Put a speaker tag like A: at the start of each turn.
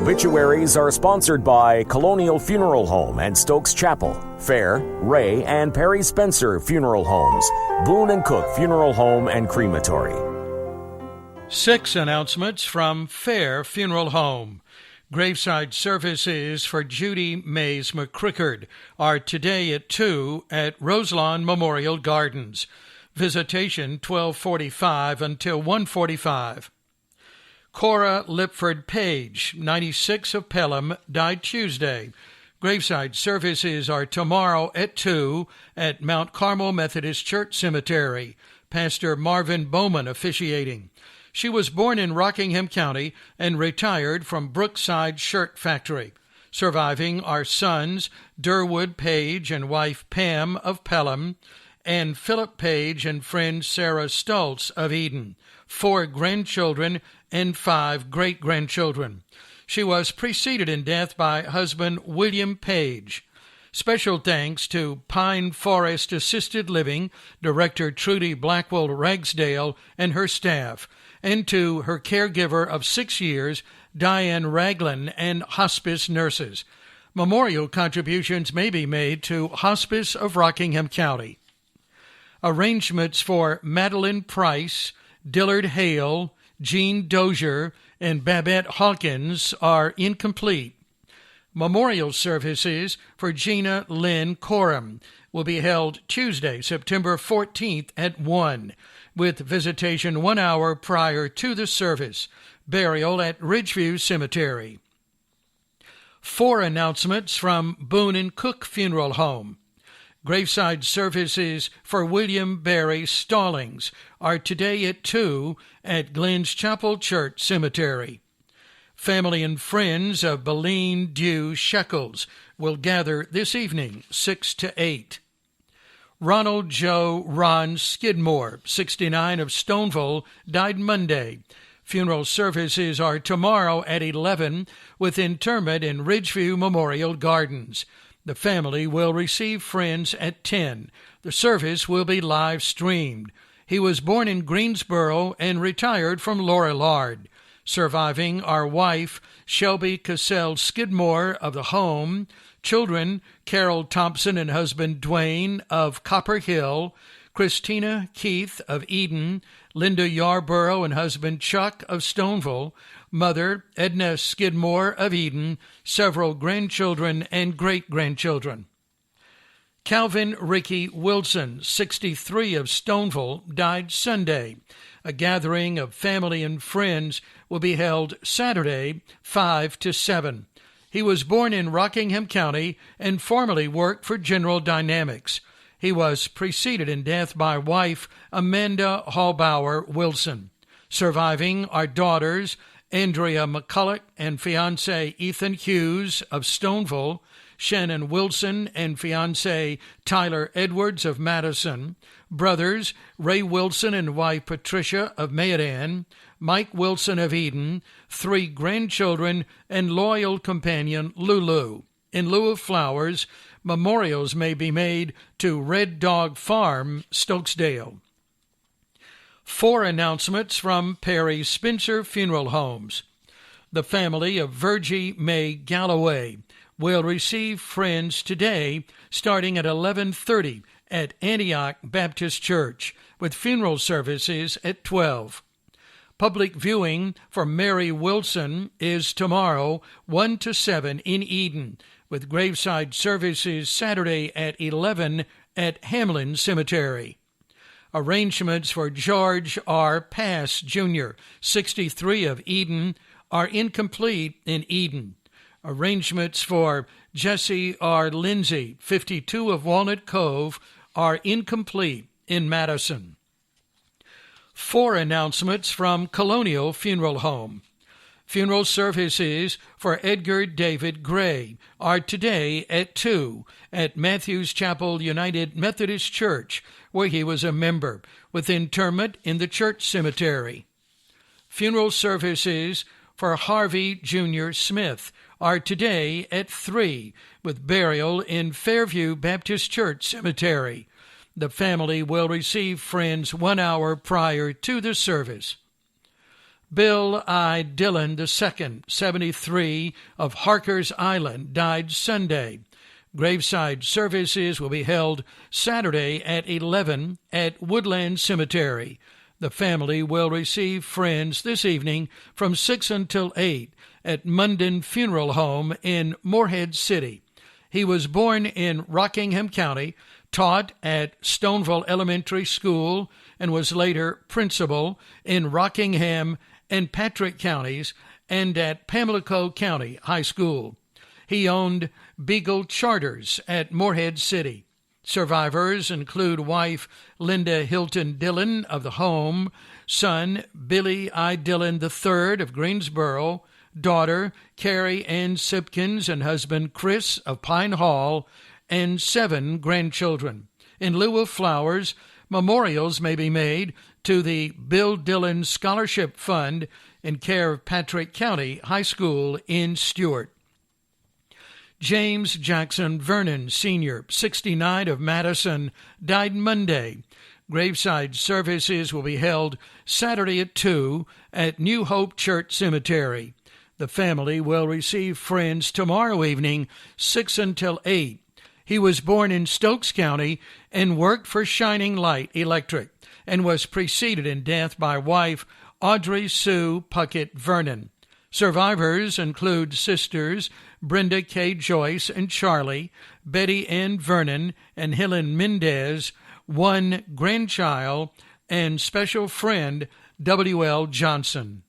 A: Obituaries are sponsored by Colonial Funeral Home and Stokes Chapel, Fair, Ray, and Perry Spencer Funeral Homes, Boone and Cook Funeral Home and Crematory.
B: 6 announcements from Fair Funeral Home. Graveside services for Judy Mays McCrickard are today at 2 at Roselawn Memorial Gardens. Visitation 12:45 until 1:45. Cora Lipford Page, 96 of Pelham, died Tuesday. Graveside services are tomorrow at 2 at Mount Carmel Methodist Church Cemetery. Pastor Marvin Bowman officiating. She was born in Rockingham County and retired from Brookside Shirt Factory. Surviving are sons Durwood Page and wife Pam of Pelham, and Philip Page and friend Sarah Stultz of Eden, 4 grandchildren and 5 great-grandchildren. She was preceded in death by husband William Page. Special thanks to Pine Forest Assisted Living Director Trudy Blackwell Ragsdale and her staff, and to her caregiver of 6 years, Diane Raglan, and hospice nurses. Memorial contributions may be made to Hospice of Rockingham County. Arrangements for Madeline Price, Dillard Hale, Jean Dozier, and Babette Hawkins are incomplete. Memorial services for Gina Lynn Coram will be held Tuesday, September 14th at 1, with visitation 1 hour prior to the service. Burial at Ridgeview Cemetery. 4 announcements from Boone and Cook Funeral Home. Graveside services for William Barry Stallings are today at 2 at Glenn's Chapel Church Cemetery. Family and friends of Beleen Dew Shekels will gather this evening, 6 to 8. Ronald Joe Ron Skidmore, 69 of Stoneville, died Monday. Funeral services are tomorrow at 11 with interment in Ridgeview Memorial Gardens. The family will receive friends at 10. The service will be live streamed. He was born in Greensboro and retired from Lorillard. Surviving are wife Shelby Cassell Skidmore of the Home, children Carol Thompson and husband Dwayne of Copper Hill, Christina Keith of Eden, Linda Yarborough and husband Chuck of Stoneville, mother Edna Skidmore of Eden, several grandchildren and great-grandchildren. Calvin Ricky Wilson, 63 of Stoneville, died Sunday. A gathering of family and friends will be held Saturday, 5 to 7. He was born in Rockingham County and formerly worked for General Dynamics. He was preceded in death by wife Amanda Hallbauer Wilson. Surviving are daughters Andrea McCulloch and fiancé Ethan Hughes of Stoneville, Shannon Wilson and fiancé Tyler Edwards of Madison, brothers Ray Wilson and wife Patricia of Mayodan, Mike Wilson of Eden, 3 grandchildren, and loyal companion Lulu. In lieu of flowers, memorials may be made to Red Dog Farm, Stokesdale. 4 announcements from Perry Spencer Funeral Homes. The family of Virgie Mae Galloway will receive friends today starting at 11:30 at Antioch Baptist Church, with funeral services at 12. Public viewing for Mary Wilson is tomorrow, 1 to 7 in Eden, with graveside services Saturday at 11 at Hamlin Cemetery. Arrangements for George R. Pass, Jr., 63 of Eden, are incomplete in Eden. Arrangements for Jesse R. Lindsay, 52 of Walnut Cove, are incomplete in Madison. 4 announcements from Colonial Funeral Home. Funeral services for Edgar David Gray are today at 2 at Matthews Chapel United Methodist Church, where he was a member, with interment in the church cemetery. Funeral services for Harvey Jr. Smith are today at 3, with burial in Fairview Baptist Church Cemetery. The family will receive friends 1 hour prior to the service. Bill I. Dillon II, 73, of Harker's Island, died Sunday. Graveside services will be held Saturday at 11 at Woodland Cemetery. The family will receive friends this evening from 6 until 8 at Munden Funeral Home in Morehead City. He was born in Rockingham County, taught at Stoneville Elementary School, and was later principal in Rockingham and Patrick counties and at Pamlico County High School. He owned Beagle Charters at Morehead City. Survivors include wife Linda Hilton Dillon of the home, son Billy I. Dillon III of Greensboro, daughter Carrie Ann Sipkins and husband Chris of Pine Hall, and 7 grandchildren. In lieu of flowers, memorials may be made to the Bill Dillon Scholarship Fund in care of Patrick County High School in Stuart. James Jackson Vernon, Sr., 69, of Madison, died Monday. Graveside services will be held Saturday at 2 at New Hope Church Cemetery. The family will receive friends tomorrow evening, 6 until 8. He was born in Stokes County and worked for Shining Light Electric and was preceded in death by wife Audrey Sue Puckett Vernon. Survivors include sisters Brenda K. Joyce and Charlie, Betty Ann Vernon and Helen Mendez, 1 grandchild, and special friend W.L. Johnson.